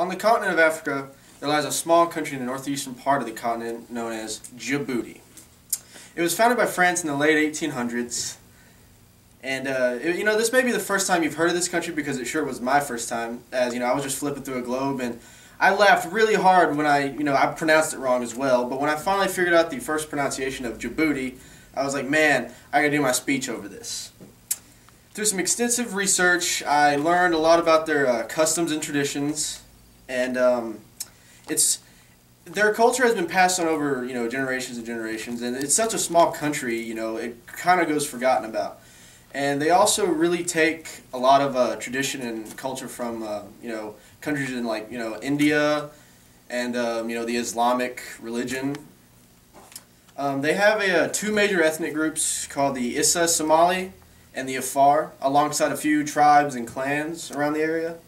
On the continent of Africa, there lies a small country in the northeastern part of the continent known as Djibouti. It was founded by France in the late 1800s, and this may be the first time you've heard of this country because it sure was my first time. As I was just flipping through a globe, and I laughed really hard when I pronounced it wrong as well. But when I finally figured out the first pronunciation of Djibouti, I was like, man, I gotta do my speech over this. Through some extensive research, I learned a lot about their customs and traditions, and their culture has been passed on over generations and generations, and it's such a small country, it kind of goes forgotten about. And they also really take a lot of tradition and culture from countries in India and the Islamic religion. They have two major ethnic groups called the Issa Somali and the Afar, alongside a few tribes and clans around the area.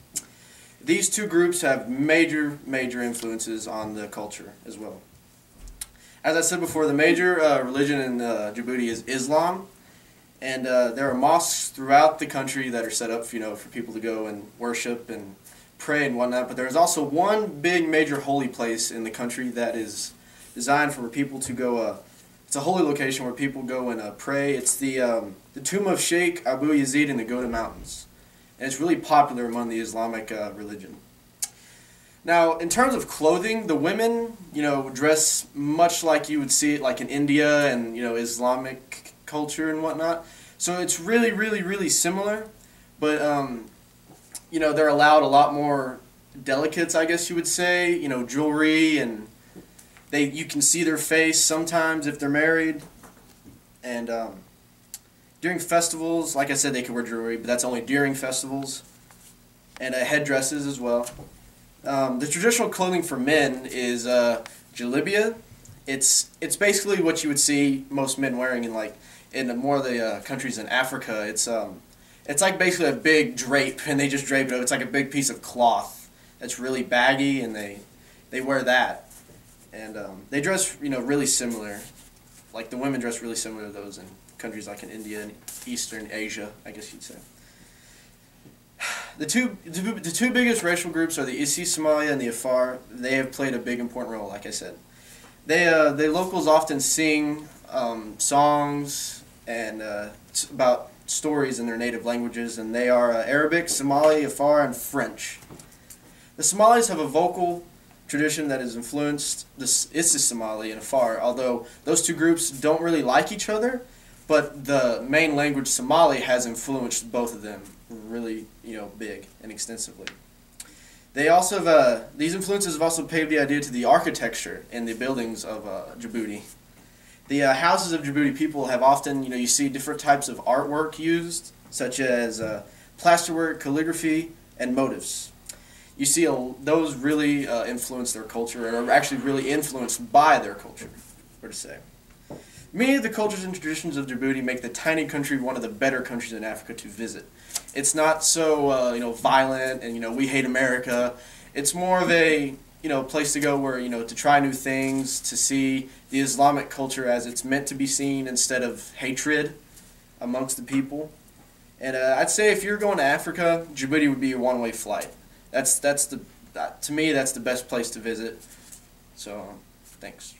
These two groups have major influences on the culture as well. As I said before, the major religion in Djibouti is Islam, and there are mosques throughout the country that are set up for people to go and worship and pray and whatnot. But there is also one big major holy place in the country that is designed for people to go. It's a holy location where people go and pray. It's the tomb of Sheikh Abu Yazid in the Goda Mountains. And it's really popular among the Islamic religion. Now, in terms of clothing, the women, dress much like you would see it like in India and, Islamic culture and whatnot. So it's really similar, but, they're allowed a lot more delicates, I guess you would say, jewelry, and you can see their face sometimes if they're married, and, during festivals, like I said, they can wear jewelry, but that's only during festivals, and headdresses as well. The traditional clothing for men is jalabia. It's basically what you would see most men wearing in more of the countries in Africa. It's like basically a big drape, and they just drape it over. It's like a big piece of cloth that's really baggy, and they wear that, and they dress really similar. Like the women dress really similar to those in countries like in India and Eastern Asia, I guess you'd say. The two biggest racial groups are the Issa Somalia and the Afar. They have played a big important role, like I said. The locals often sing songs and about stories in their native languages, and they are Arabic, Somali, Afar, and French. The Somalis have a vocal tradition that has influenced the Issa Somali and Afar, although those two groups don't really like each other. But the main language, Somali, has influenced both of them really, big and extensively. They also have, these influences have also paved the idea to the architecture and the buildings of Djibouti. The houses of Djibouti people have often, you see different types of artwork used, such as plasterwork, calligraphy, and motifs. You see those really influence their culture, and are actually really influenced by their culture, or to say. Many of the cultures and traditions of Djibouti make the tiny country one of the better countries in Africa to visit. It's not so violent and we hate America. It's more of a place to go where to try new things, to see the Islamic culture as it's meant to be seen instead of hatred amongst the people. And I'd say if you're going to Africa, Djibouti would be your one-way flight. To me that's the best place to visit. So thanks.